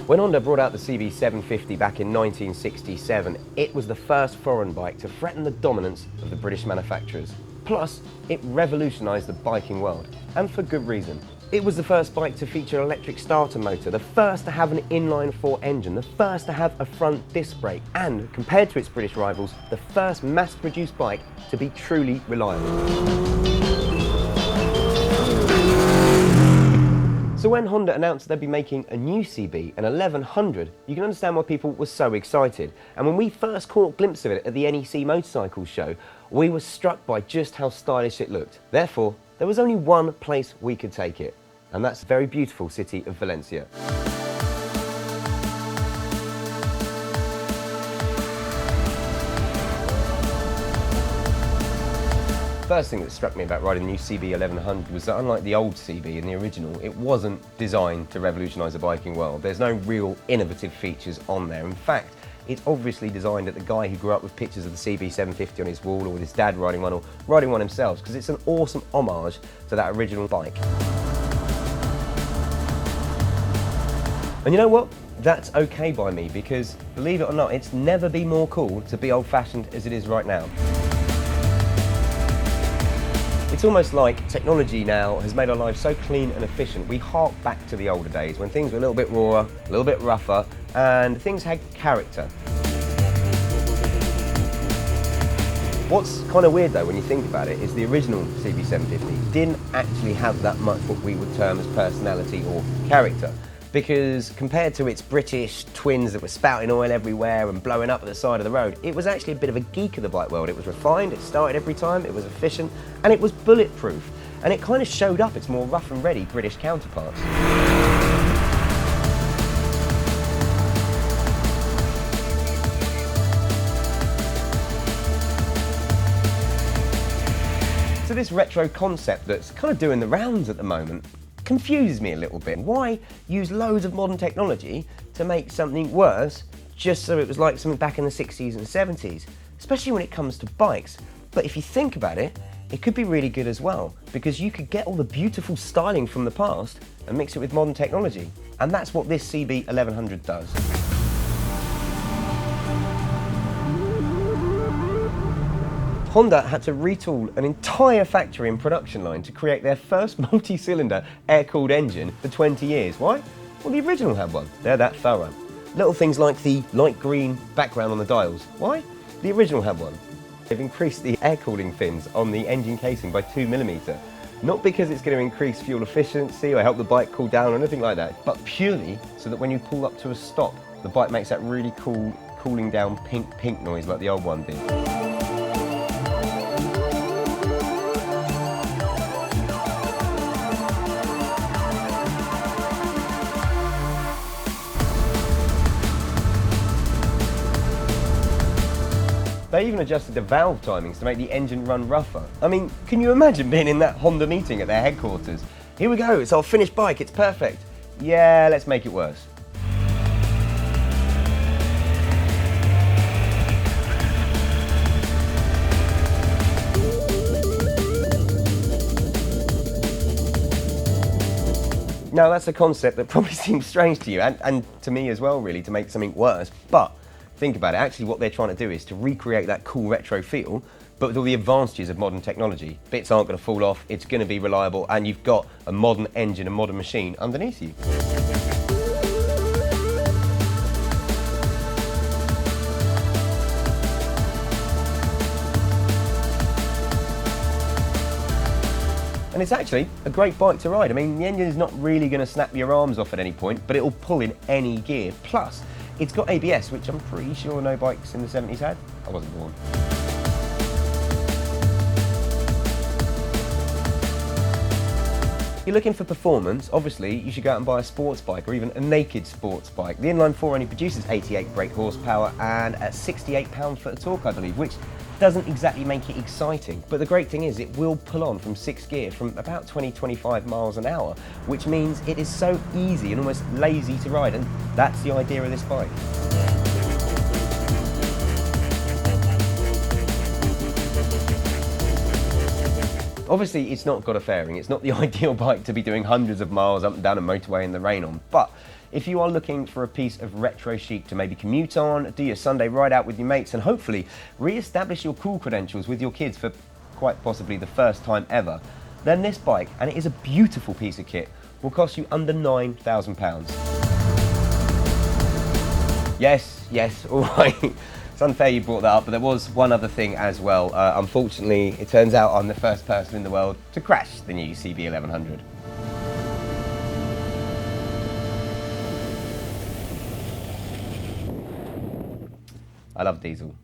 When Honda brought out the CB750 back in 1967, it was the first foreign bike to threaten the dominance of the British manufacturers. Plus, it revolutionised the biking world, and for good reason. It was the first bike to feature an electric starter motor, the first to have an inline-4 engine, the first to have a front disc brake, and, compared to its British rivals, the first mass-produced bike to be truly reliable. So when Honda announced they'd be making a new CB, an 1100, you can understand why people were so excited. And when we first caught a glimpse of it at the NEC Motorcycle Show, we were struck by just how stylish it looked. Therefore, there was only one place we could take it, and that's the very beautiful city of Valencia. First thing that struck me about riding the new CB 1100 was that unlike the old CB in the original, it wasn't designed to revolutionise the biking world. There's no real innovative features on there. In fact, it's obviously designed at the guy who grew up with pictures of the CB 750 on his wall, or with his dad riding one, or riding one himself, because it's an awesome homage to that original bike. And you know what? That's okay by me, because believe it or not, it's never been more cool to be old-fashioned as it is right now. It's almost like technology now has made our lives so clean and efficient. We hark back to the older days when things were a little bit rawer, a little bit rougher, and things had character. What's kind of weird though when you think about it is the original CB750 didn't actually have that much what we would term as personality or character. Because compared to its British twins that were spouting oil everywhere and blowing up at the side of the road, it was actually a bit of a geek of the bike world. It was refined, it started every time, it was efficient, and it was bulletproof. And it kind of showed up its more rough and ready British counterparts. So this retro concept that's kind of doing the rounds at the moment confuses me a little bit. Why use loads of modern technology to make something worse just so it was like something back in the 60s and 70s, especially when it comes to bikes? But if you think about it, it could be really good as well, because you could get all the beautiful styling from the past and mix it with modern technology. And that's what this CB 1100 does. Honda had to retool an entire factory and production line to create their first multi-cylinder air-cooled engine for 20 years. Why? Well, the original had one. They're that thorough. Little things like the light green background on the dials. Why? The original had one. They've increased the air cooling fins on the engine casing by 2mm. Not because it's going to increase fuel efficiency or help the bike cool down or anything like that, but purely so that when you pull up to a stop, the bike makes that really cool cooling down pink noise like the old one did. They even adjusted the valve timings to make the engine run rougher. I mean, can you imagine being in that Honda meeting at their headquarters? Here we go, it's our finished bike, it's perfect. Yeah, let's make it worse. Now that's a concept that probably seems strange to you, and to me as well really, to make something worse, but think about it, actually what they're trying to do is to recreate that cool retro feel, but with all the advantages of modern technology. Bits aren't going to fall off, it's going to be reliable, and you've got a modern engine, a modern machine underneath you. And it's actually a great bike to ride. I mean, the engine is not really going to snap your arms off at any point, but it will pull in any gear. Plus, it's got ABS, which I'm pretty sure no bikes in the 70s had. I wasn't born. If you're looking for performance, obviously you should go out and buy a sports bike or even a naked sports bike. The inline-4 only produces 88 brake horsepower and at 68 pound-foot of torque, I believe, which doesn't exactly make it exciting. But the great thing is it will pull on from 6th gear from about 20-25 miles an hour, which means it is so easy and almost lazy to ride, and that's the idea of this bike. Obviously, it's not got a fairing. It's not the ideal bike to be doing hundreds of miles up and down a motorway in the rain on, but If you are looking for a piece of retro chic to maybe commute on, do your Sunday ride out with your mates, and hopefully re-establish your cool credentials with your kids for quite possibly the first time ever, then this bike, and it is a beautiful piece of kit, will cost you under £9,000. Yes, all right. It's unfair you brought that up, but there was one other thing as well. Unfortunately, it turns out I'm the first person in the world to crash the new CB1100. I love diesel.